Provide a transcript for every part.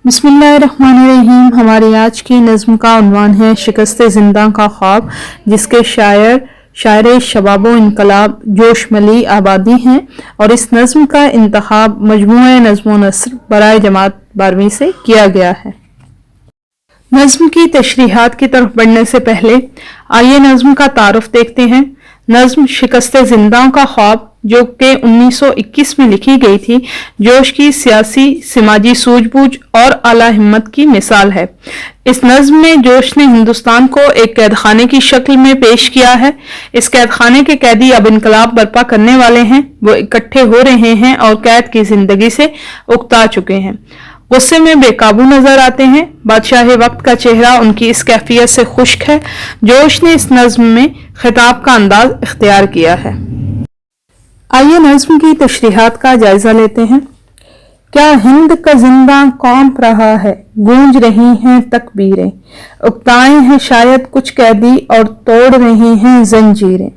बिस्मिल्लाहिर्रहमानिर्रहीम। हमारी आज की नज़्म का उन्वान है शिकस्त ज़िंदा का ख्वाब, जिसके शायर शबाबो इनकलाब जोश मली आबादी हैं और इस नज़्म का इंतखाब मजमूए नज़्म नस्र बराए जमात 12वीं से किया गया है। नज़्म की तशरीहात की तरफ बढ़ने से पहले आइए नज़्म का तारुफ देखते हैं। नज़्म शिकस्त ज़िंदा का ख्वाब जो कि 1921 में लिखी गई थी, जोश की सियासी समाजी सूझबूझ और आला हिम्मत की मिसाल है। इस नज़्म में जोश ने हिंदुस्तान को एक कैदखाने की शक्ल में पेश किया है। इस कैदखाने के कैदी अब इनकलाब बर्पा करने वाले हैं। वो इकट्ठे हो रहे हैं और कैद की जिंदगी से उकता चुके हैं, गुस्से में बेकाबू नजर आते हैं। बादशाह वक्त का चेहरा उनकी इस कैफियत से खुश्क है। जोश ने इस नज़्म में खिताब का अंदाज इख्तियार किया है। आइए नज़्म की तशरीहात का जायजा लेते हैं। क्या हिंद का जिंदा कौंप रहा है, गूंज रही हैं तकबीरें, उकताए हैं शायद कुछ कैदी और तोड़ रही हैं जंजीरें।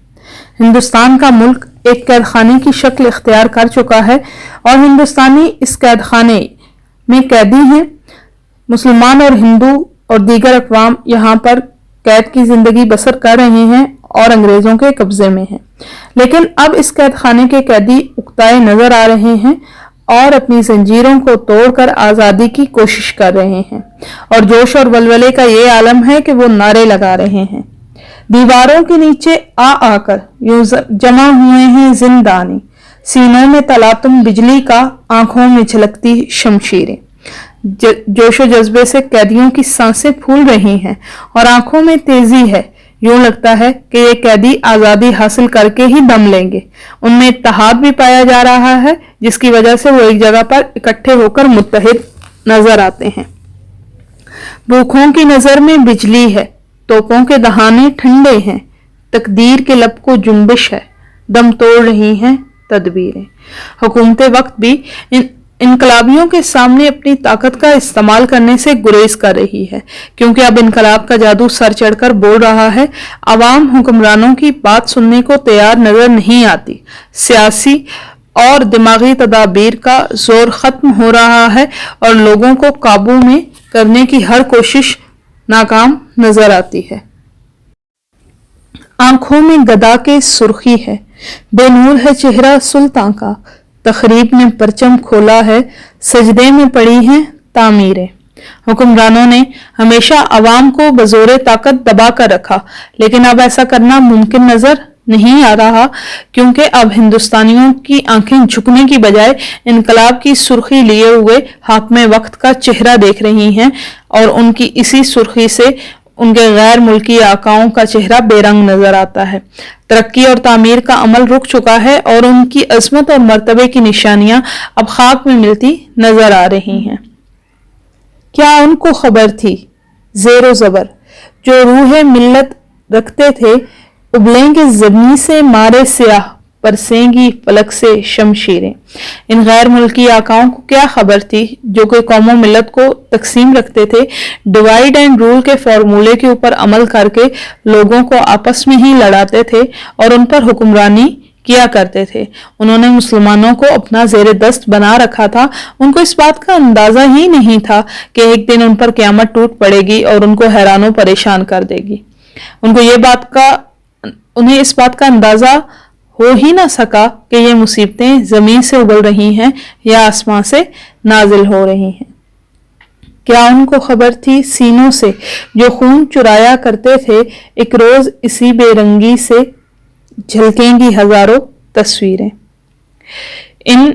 हिंदुस्तान का मुल्क एक कैदखाने की शक्ल इख्तियार कर चुका है और हिंदुस्तानी इस कैदखाने में कैदी हैं। मुसलमान और हिंदू और दीगर अक़वाम यहाँ पर कैद की जिंदगी बसर कर रहे हैं और अंग्रेजों के कब्जे में हैं। लेकिन अब इस कैदखाने के कैदी उकताए नजर आ रहे हैं और अपनी जंजीरों को तोड़कर आजादी की कोशिश कर रहे हैं और जोश और वलवले का ये आलम है कि वो नारे लगा रहे हैं। दीवारों के नीचे आ आकर यूं जमा हुए हैं जिंदानी, सीनों में तलातुम बिजली का, आंखों में झलकती शमशीरें। जोशो जज्बे से कैदियों की सांसें फूल रही हैं और आंखों में तेजी है। यूं लगता है कि ये कैदी आजादी हासिल करके ही दम लेंगे। उनमें इत्तेहाद भी पाया जा रहा है, जिसकी वजह से वो एक जगह पर इकट्ठे होकर मुत्तहिद नजर आते हैं। भूखों की नजर में बिजली है, तोपों के दहाने ठंडे हैं, तकदीर के लब को जुम्बिश है, दम तोड़ रही हैं तदबीरें। हुकूमत वक्त भी इनकलाबियों के सामने अपनी ताकत का इस्तेमाल करने से गुरेज कर रही है, क्योंकि अब इनकलाब का जादू सर चढ़कर बोल रहा है। अवाम हुक्मरानों की बात सुनने को तैयार नजर नहीं आती। सियासी और दिमागी तदाबीर का जोर खत्म हो रहा है और लोगों को काबू में करने की हर कोशिश नाकाम नजर आती है। आंखों में गदा के सुर्खी है, बेनूर है चेहरा सुल्तान का, तखरीब ने परचम खोला है, सजदे में पड़ी हैं तामीरें। हुक्मरानों ने हमेशा अवाम को बजोरे ताकत दबा कर रखा, लेकिन अब ऐसा करना मुमकिन नजर नहीं आ रहा, क्योंकि अब हिंदुस्तानियों की आंखें झुकने की बजाय इनकलाब की सुर्खी लिए हुए हाकिम वक्त का चेहरा देख रही हैं और उनकी इसी सुर्खी से उनके गैर मुल्की आकाओं का चेहरा बेरंग नजर आता है। तरक्की और तामीर का अमल रुक चुका है और उनकी अजमत और मर्तबे की निशानियां अब खाक में मिलती नजर आ रही हैं। क्या उनको खबर थी जेरो जबर जो रूह मिल्लत रखते थे, उबलेंगे ज़मीं से मारे सियाह, परसेंगी फलक से शमशीरें। इन गैर मुल्की आकाओं को क्या खबर थी जो कि कौमों मिल्लत को तकसीम रखते थे, डिवाइड एंड रूल के फॉर्मूले के ऊपर अमल करके लोगों को आपस में ही लड़ाते थे और उन पर हुक्मरानी किया करते थे। उन्होंने मुसलमानों को अपना जेर दस्त बना रखा था। उनको इस बात का अंदाजा ही नहीं था कि एक दिन उन पर क़यामत टूट पड़ेगी और उनको हैरानों परेशान कर देगी। उन्हें इस बात का अंदाजा हो ही ना सका कि ये मुसीबतें जमीन से उबल रही हैं या आसमां से नाजिल हो रही हैं। क्या उनको खबर थी सीनों से जो खून चुराया करते थे, एक रोज इसी बेरंगी से झलकेंगी हजारों तस्वीरें। इन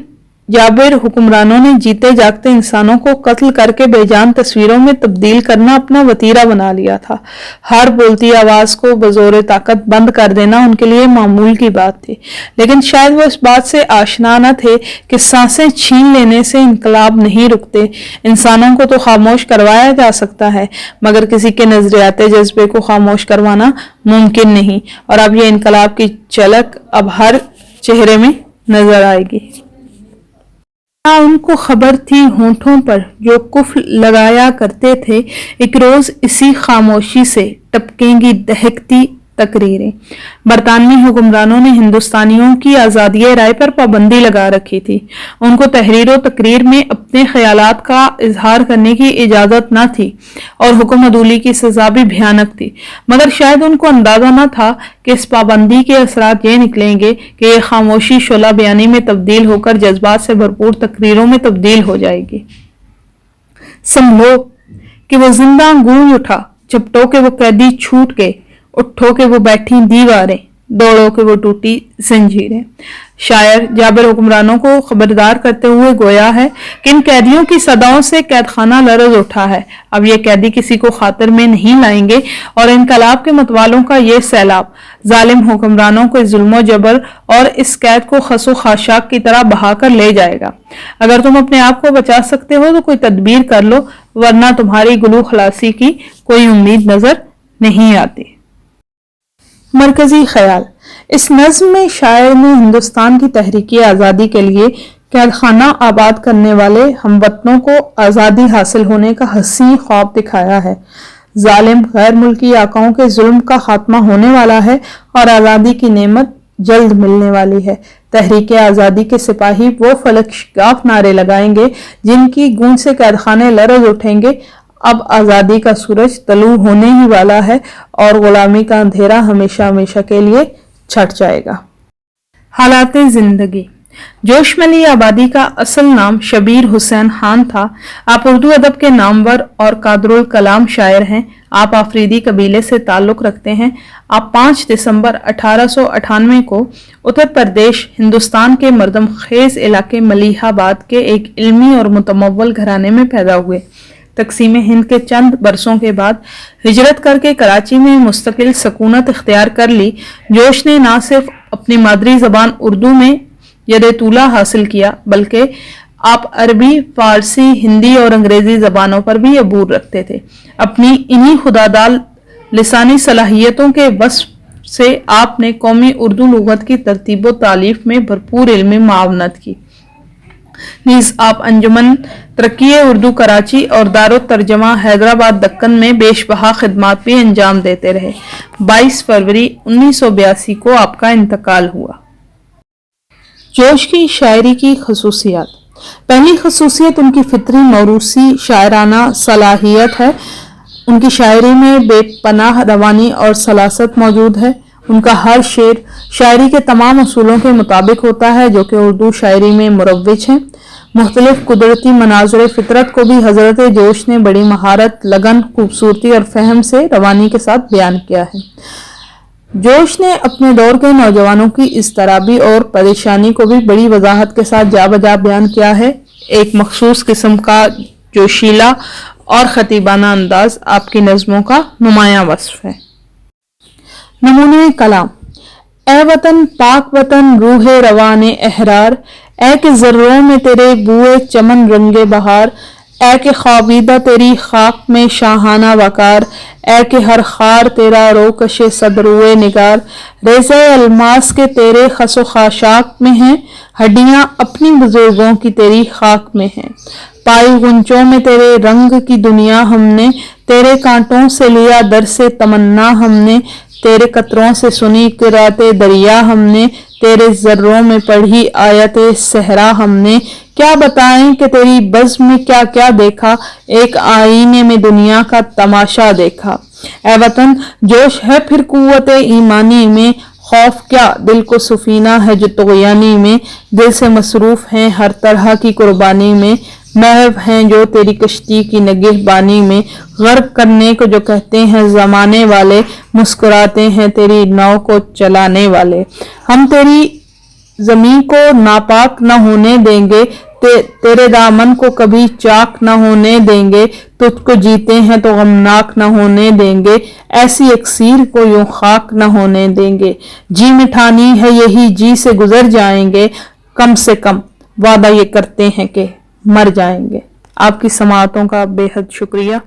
जाबिर हुक्मरानों ने जीते जागते इंसानों को कत्ल करके बेजान तस्वीरों में तब्दील करना अपना वतीरा बना लिया था। हर बोलती आवाज को बजोरे ताकत बंद कर देना उनके लिए मामूल की बात थी, लेकिन शायद वो इस बात से आशना न थे कि सांसें छीन लेने से इनकलाब नहीं रुकते। इंसानों को तो खामोश करवाया जा सकता है, मगर किसी के नजरियाते जज्बे को खामोश करवाना मुमकिन नहीं। और अब ये इनकलाब की झलक अब हर चेहरे में नजर आएगी। क्या उनको खबर थी होंठों पर जो कुफ्र लगाया करते थे, एक रोज इसी खामोशी से टपकेंगी दहकती तकरीरें। बरतानवी हुक्मरानों ने हिंदुस्तानियों की आज़ादी राय पर पाबंदी लगा रखी थी। उनको तहरीर व तकरीर में अपने ख्यालात का इजहार करने की इजाज़त न थी और हुक्म अदूली की सज़ा भी भयानक थी, मगर शायद उनको अंदाज़ा न था कि इस पाबंदी के असरात ये निकलेंगे कि ये खामोशी शोला बयानी में तब्दील होकर जज्बात से भरपूर तकरीरों में तब्दील हो जाएगी। संभलो कि वो जिंदा गूंज उठा, झपटों के वो कैदी छूट गए, उठो के वो बैठी दीवारें, दौड़ो के वो टूटी जंजीरें। शायर जाबिर हुक्मरानों को खबरदार करते हुए गोया है कि इन कैदियों की सदाओं से कैदखाना लरज उठा है। अब ये कैदी किसी को खातिर में नहीं लाएंगे और इनकलाब के मतवालों का ये सैलाब जालिम हुक्मरानों को जुल्म जबर और इस कैद को खसो खाशाक की तरह बहाकर ले जाएगा। अगर तुम अपने आप को बचा सकते हो तो कोई तदबीर कर लो, वरना तुम्हारी गुलू खलासी की कोई उम्मीद नजर नहीं आती। मरकजी ख्याल। इस नज्म में शायर ने हिंदुस्तान की तहरीकी आज़ादी के लिए कैदखाना आबाद करने वाले हमवतनों को आज़ादी हासिल होने का हसीन ख्वाब दिखाया है। जालिम गैर मुल्की आकाओं के जुल्म का खात्मा होने वाला है और आज़ादी की नेमत जल्द मिलने वाली है। तहरीक आज़ादी के सिपाही वो फलकशिगाफ नारे लगाएंगे जिनकी गूंज से कैदखाने लरज उठेंगे। अब आज़ादी का सूरज तलू होने ही वाला है और गुलामी का अंधेरा हमेशा हमेशा के लिए छट जाएगा। हालाते जिंदगी। जोशमली आबादी का असल नाम शबीर हुसैन खान था। आप उर्दू अदब के नामवर और कादरुल कलाम शायर हैं। आप आफरीदी कबीले से ताल्लुक रखते हैं। आप 5 दिसंबर 1898 को उत्तर प्रदेश हिंदुस्तान के मर्दम खेज इलाके मलिहाबाद के एक इल्मी और मुतमव्वल घराने में पैदा हुए। तकसीम हिंद के चंद बरसों के बाद हिजरत करके कराची में मुस्तकिल सकूनत इख्तियार कर ली। जोश ने ना सिर्फ अपनी मादरी जबान उर्दू में यदे-तूला हासिल किया, बल्कि आप अरबी, फारसी, हिंदी और अंग्रेजी जबानों पर भी अबूर रखते थे। अपनी इन्हीं खुदादाल लिसानी सलाहियतों के वस्फ से आपने कौमी उर्दू लुगत की तरतीब व तालीफ में भरपूर इल्मी मावनत की। नीज आप अंजुमन तरक्की उर्दू कराची और दारो तर्जमा हैदराबाद दक्कन में बेशबहा खिदमात भी अंजाम देते रहे। 22 फरवरी 1982 को आपका इंतकाल हुआ। जोश की शायरी की खसूसियात। पहली खसूसियत उनकी फितरी मौरूसी शायराना सलाहियत है। उनकी शायरी में बेपनाह रवानी और सलासत मौजूद है। उनका हर शेर शायरी के तमाम असूलों के मुताबिक होता है जो कि उर्दू शायरी में मुरव्विज हैं। मुख्तलिफ कुदरती मनाज़िर फितरत को भी हजरत जोश ने बड़ी महारत, लगन, खूबसूरती और फहम से रवानी के साथ बयान किया है। जोश ने अपने दौर के नौजवानों की इज़्तराबी और परेशानी को भी बड़ी वजाहत के साथ जा बजा बयान किया है। एक मखसूस किस्म का जोशीला और खतीबाना अंदाज आपकी नज़मों का नुमायां वस्फ है। नमूने कलाम। ए वतन पाक वतन रूहे रवाने एहरार, ए के जर्रों में तेरे बुए चमन रंगे बहार, ए के ख्वाबीदा तेरी खाक में शाहाना वकार, ए के हर खार तेरा रोकशे सदरुए निगार, रेज़े अलमास के तेरे खसो खाशाक में हैं, हड्डियां अपनी बुजुर्गों की तेरी खाक में हैं। पाई गुंचों में तेरे रंग की दुनिया हमने, तेरे कांटों से लिया दर से तमन्ना हमने, तेरे कतरों से सुनी किराते दरिया हमने, तेरे जर्रों में पढ़ी आयते सहरा हमने। क्या बताएं कि तेरी बज़्म में क्या क्या देखा, एक आईने में दुनिया का तमाशा देखा। ए वतन जोश है फिर कुव्वते ईमानी में, खौफ क्या दिल को सुफीना है जो तुग़यानी में, दिल से मसरूफ हैं हर तरह की कुर्बानी में, महव हैं जो तेरी कश्ती की निगहबानी में, गर्क करने को जो कहते हैं जमाने वाले, मुस्कुराते हैं तेरी नाव को चलाने वाले। हम तेरी जमीन को नापाक न होने देंगे, तेरे दामन को कभी चाक न होने देंगे, तुझको जीते हैं तो गमनाक न होने देंगे, ऐसी अक्सीर को यूं खाक न होने देंगे। जी मिठानी है यही जी से गुजर जाएंगे, कम से कम वादा ये करते हैं कि मर जाएंगे। आपकी समाअतों का बेहद शुक्रिया।